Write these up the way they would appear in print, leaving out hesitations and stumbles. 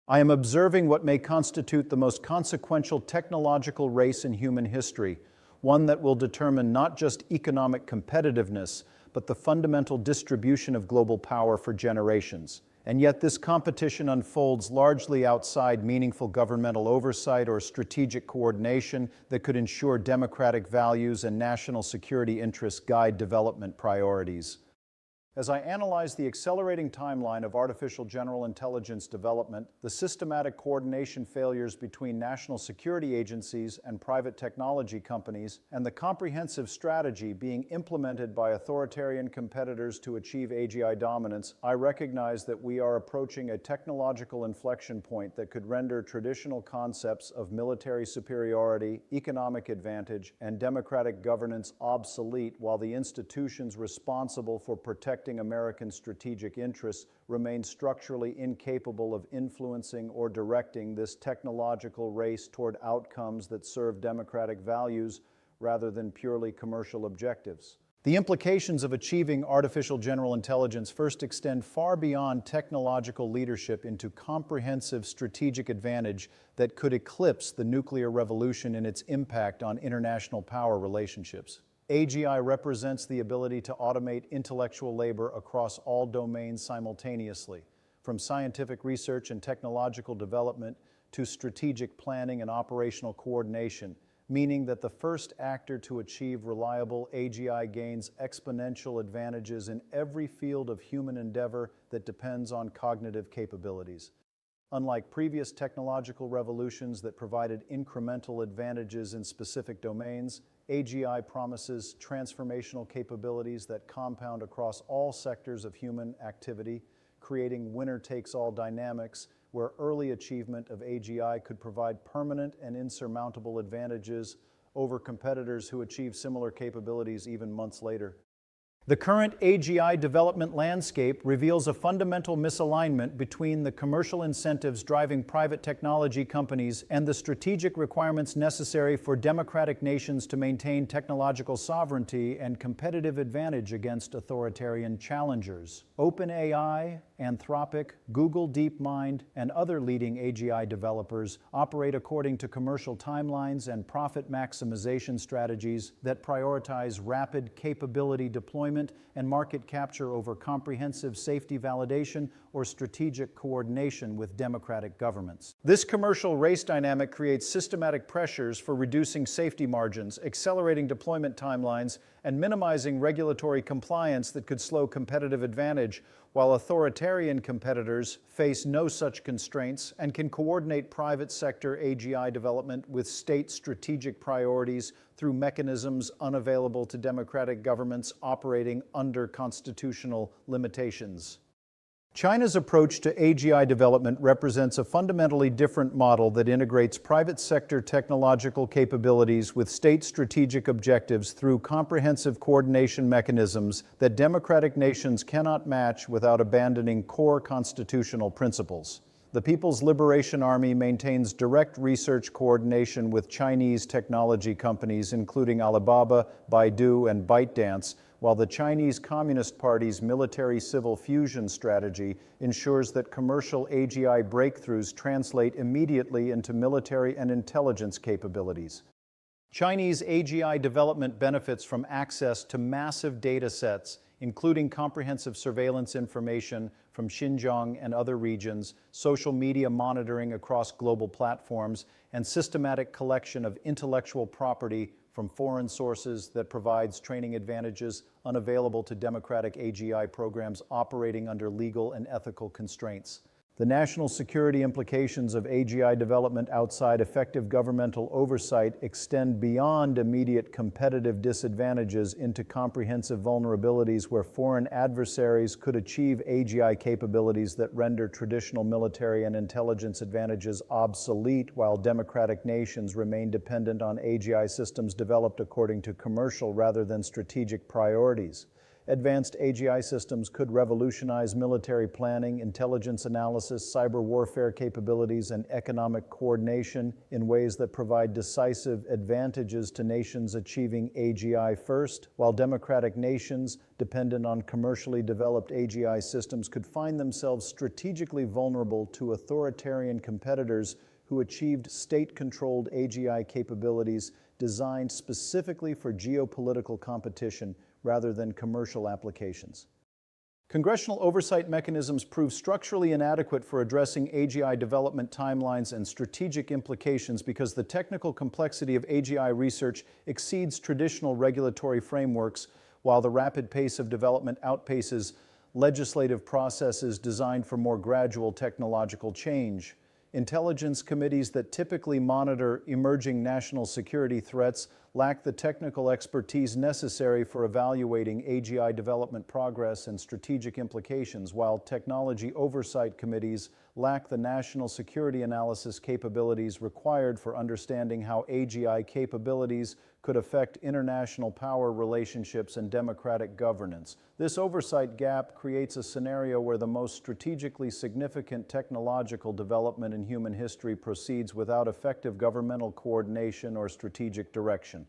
I am observing what may constitute the most consequential technological race in human history, one that will determine not just economic competitiveness, but the fundamental distribution of global power for generations. And yet this competition unfolds largely outside meaningful governmental oversight or strategic coordination that could ensure democratic values and national security interests guide development priorities. As I analyze the accelerating timeline of artificial general intelligence development, the systematic coordination failures between national security agencies and private technology companies, and the comprehensive strategy being implemented by authoritarian competitors to achieve AGI dominance, I recognize that we are approaching a technological inflection point that could render traditional concepts of military superiority, economic advantage, and democratic governance obsolete, while the institutions responsible for protecting American strategic interests remain structurally incapable of influencing or directing this technological race toward outcomes that serve democratic values rather than purely commercial objectives. The implications of achieving artificial general intelligence first extend far beyond technological leadership into comprehensive strategic advantage that could eclipse the nuclear revolution in its impact on international power relationships. AGI represents the ability to automate intellectual labor across all domains simultaneously, from scientific research and technological development to strategic planning and operational coordination, meaning that the first actor to achieve reliable AGI gains exponential advantages in every field of human endeavor that depends on cognitive capabilities. Unlike previous technological revolutions that provided incremental advantages in specific domains, AGI promises transformational capabilities that compound across all sectors of human activity, creating winner-takes-all dynamics where early achievement of AGI could provide permanent and insurmountable advantages over competitors who achieve similar capabilities even months later. The current AGI development landscape reveals a fundamental misalignment between the commercial incentives driving private technology companies and the strategic requirements necessary for democratic nations to maintain technological sovereignty and competitive advantage against authoritarian challengers. OpenAI, Anthropic, Google DeepMind, and other leading AGI developers operate according to commercial timelines and profit maximization strategies that prioritize rapid capability deployment and market capture over comprehensive safety validation or strategic coordination with democratic governments. This commercial race dynamic creates systematic pressures for reducing safety margins, accelerating deployment timelines, and minimizing regulatory compliance that could slow competitive advantage, while authoritarian competitors face no such constraints and can coordinate private sector AGI development with state strategic priorities through mechanisms unavailable to democratic governments operating under constitutional limitations. China's approach to AGI development represents a fundamentally different model that integrates private sector technological capabilities with state strategic objectives through comprehensive coordination mechanisms that democratic nations cannot match without abandoning core constitutional principles. The People's Liberation Army maintains direct research coordination with Chinese technology companies including Alibaba, Baidu, and ByteDance, while the Chinese Communist Party's military-civil fusion strategy ensures that commercial AGI breakthroughs translate immediately into military and intelligence capabilities. Chinese AGI development benefits from access to massive data sets, including comprehensive surveillance information from Xinjiang and other regions, social media monitoring across global platforms, and systematic collection of intellectual property from foreign sources that provides training advantages unavailable to democratic AGI programs operating under legal and ethical constraints. The national security implications of AGI development outside effective governmental oversight extend beyond immediate competitive disadvantages into comprehensive vulnerabilities where foreign adversaries could achieve AGI capabilities that render traditional military and intelligence advantages obsolete, while democratic nations remain dependent on AGI systems developed according to commercial rather than strategic priorities. Advanced AGI systems could revolutionize military planning, intelligence analysis, cyber warfare capabilities, and economic coordination in ways that provide decisive advantages to nations achieving AGI first, while democratic nations dependent on commercially developed AGI systems could find themselves strategically vulnerable to authoritarian competitors who achieved state-controlled AGI capabilities designed specifically for geopolitical competition rather than commercial applications. Congressional oversight mechanisms prove structurally inadequate for addressing AGI development timelines and strategic implications because the technical complexity of AGI research exceeds traditional regulatory frameworks, while the rapid pace of development outpaces legislative processes designed for more gradual technological change. Intelligence committees that typically monitor emerging national security threats lack the technical expertise necessary for evaluating AGI development progress and strategic implications, while technology oversight committees lack the national security analysis capabilities required for understanding how AGI capabilities could affect international power relationships and democratic governance. This oversight gap creates a scenario where the most strategically significant technological development in human history proceeds without effective governmental coordination or strategic direction.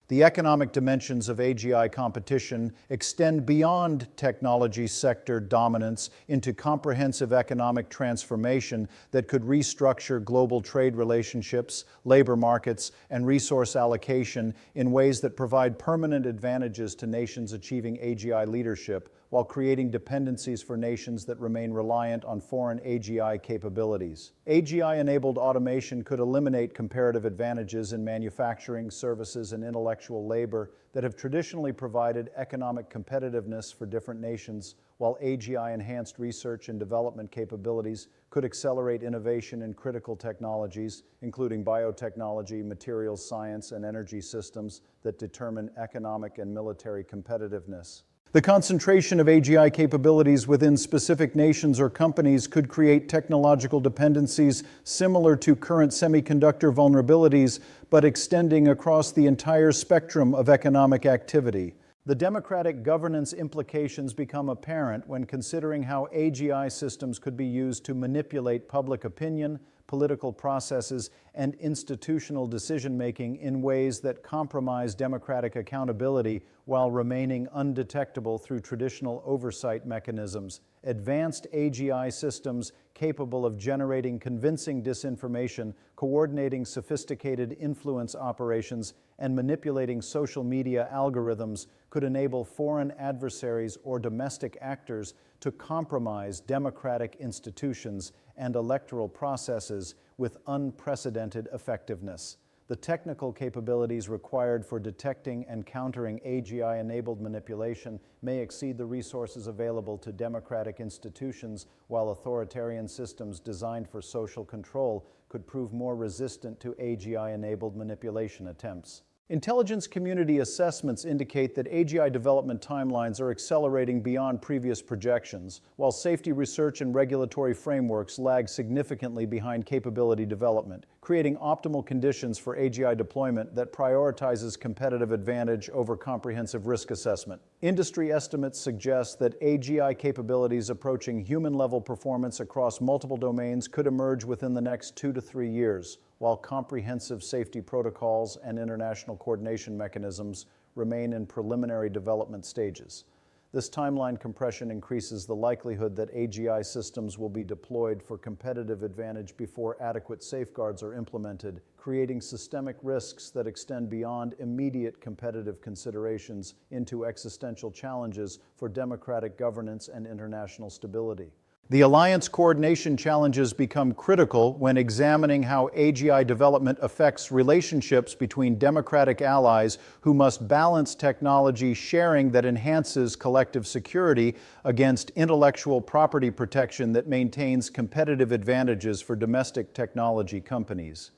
The economic dimensions of AGI competition extend beyond technology sector dominance into comprehensive economic transformation that could restructure global trade relationships, labor markets, and resource allocation in ways that provide permanent advantages to nations achieving AGI leadership, while creating dependencies for nations that remain reliant on foreign AGI capabilities. AGI-enabled automation could eliminate comparative advantages in manufacturing, services, and intellectual labor that have traditionally provided economic competitiveness for different nations, while AGI-enhanced research and development capabilities could accelerate innovation in critical technologies, including biotechnology, materials science, and energy systems that determine economic and military competitiveness. The concentration of AGI capabilities within specific nations or companies could create technological dependencies similar to current semiconductor vulnerabilities, but extending across the entire spectrum of economic activity. The democratic governance implications become apparent when considering how AGI systems could be used to manipulate public opinion, political processes, and institutional decision-making in ways that compromise democratic accountability while remaining undetectable through traditional oversight mechanisms. Advanced AGI systems capable of generating convincing disinformation, coordinating sophisticated influence operations, and manipulating social media algorithms could enable foreign adversaries or domestic actors to compromise democratic institutions and electoral processes with unprecedented effectiveness. The technical capabilities required for detecting and countering AGI-enabled manipulation may exceed the resources available to democratic institutions, while authoritarian systems designed for social control could prove more resistant to AGI-enabled manipulation attempts. Intelligence community assessments indicate that AGI development timelines are accelerating beyond previous projections, while safety research and regulatory frameworks lag significantly behind capability development, creating optimal conditions for AGI deployment that prioritizes competitive advantage over comprehensive risk assessment. Industry estimates suggest that AGI capabilities approaching human-level performance across multiple domains could emerge within the next 2 to 3 years, while comprehensive safety protocols and international coordination mechanisms remain in preliminary development stages. This timeline compression increases the likelihood that AGI systems will be deployed for competitive advantage before adequate safeguards are implemented, creating systemic risks that extend beyond immediate competitive considerations into existential challenges for democratic governance and international stability. The alliance coordination challenges become critical when examining how AGI development affects relationships between democratic allies who must balance technology sharing that enhances collective security against intellectual property protection that maintains competitive advantages for domestic technology companies.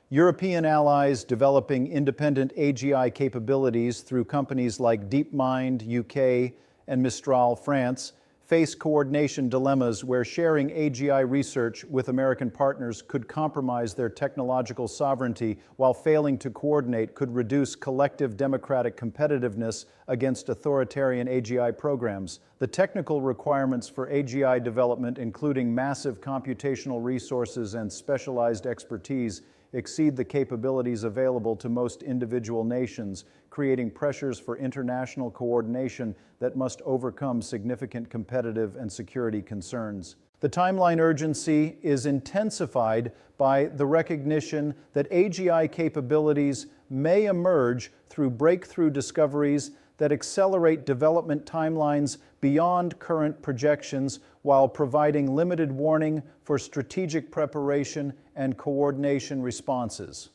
European allies developing independent AGI capabilities through companies like DeepMind, UK, and Mistral, France, face coordination dilemmas where sharing AGI research with American partners could compromise their technological sovereignty, while failing to coordinate could reduce collective democratic competitiveness against authoritarian AGI programs. The technical requirements for AGI development, including massive computational resources and specialized expertise, exceed the capabilities available to most individual nations, creating pressures for international coordination that must overcome significant competitive and security concerns. The timeline urgency is intensified by the recognition that AGI capabilities may emerge through breakthrough discoveries that accelerate development timelines beyond current projections, while providing limited warning for strategic preparation and coordination responses.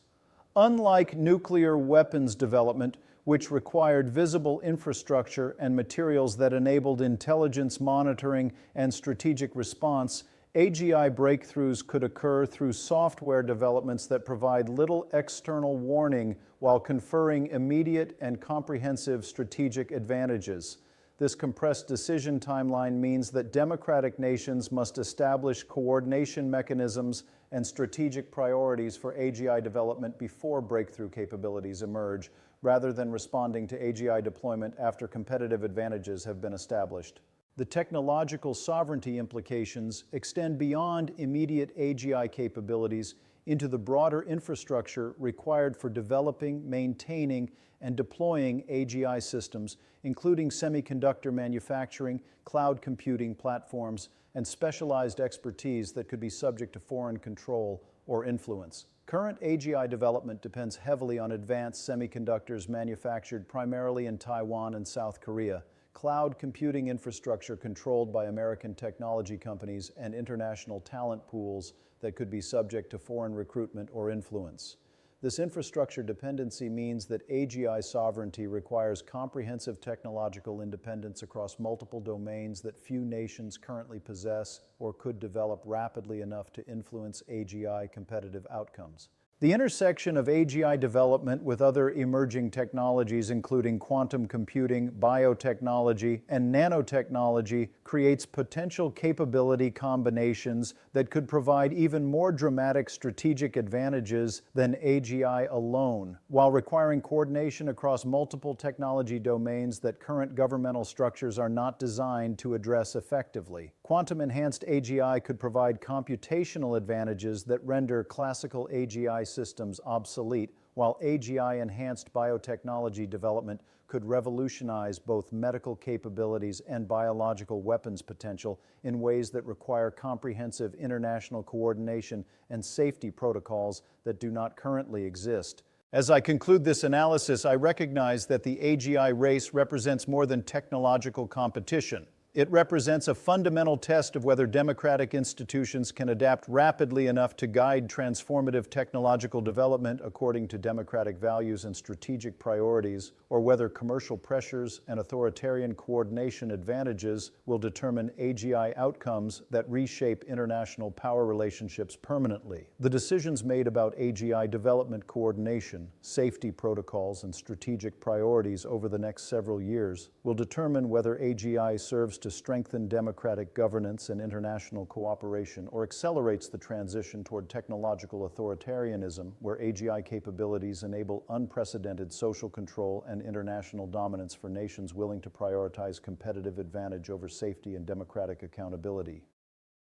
Unlike nuclear weapons development, which required visible infrastructure and materials that enabled intelligence monitoring and strategic response, AGI breakthroughs could occur through software developments that provide little external warning while conferring immediate and comprehensive strategic advantages. This compressed decision timeline means that democratic nations must establish coordination mechanisms and strategic priorities for AGI development before breakthrough capabilities emerge, rather than responding to AGI deployment after competitive advantages have been established. The technological sovereignty implications extend beyond immediate AGI capabilities into the broader infrastructure required for developing, maintaining, and deploying AGI systems, including semiconductor manufacturing, cloud computing platforms, and specialized expertise that could be subject to foreign control or influence. Current AGI development depends heavily on advanced semiconductors manufactured primarily in Taiwan and South Korea, cloud computing infrastructure controlled by American technology companies, and international talent pools that could be subject to foreign recruitment or influence. This infrastructure dependency means that AGI sovereignty requires comprehensive technological independence across multiple domains that few nations currently possess or could develop rapidly enough to influence AGI competitive outcomes. The intersection of AGI development with other emerging technologies, including quantum computing, biotechnology, and nanotechnology, creates potential capability combinations that could provide even more dramatic strategic advantages than AGI alone, while requiring coordination across multiple technology domains that current governmental structures are not designed to address effectively. Quantum-enhanced AGI could provide computational advantages that render classical AGI systems obsolete, while AGI-enhanced biotechnology development could revolutionize both medical capabilities and biological weapons potential in ways that require comprehensive international coordination and safety protocols that do not currently exist. As I conclude this analysis, I recognize that the AGI race represents more than technological competition. It represents a fundamental test of whether democratic institutions can adapt rapidly enough to guide transformative technological development according to democratic values and strategic priorities, or whether commercial pressures and authoritarian coordination advantages will determine AGI outcomes that reshape international power relationships permanently. The decisions made about AGI development coordination, safety protocols, and strategic priorities over the next several years will determine whether AGI serves to strengthen democratic governance and international cooperation, or accelerates the transition toward technological authoritarianism, where AGI capabilities enable unprecedented social control and international dominance for nations willing to prioritize competitive advantage over safety and democratic accountability.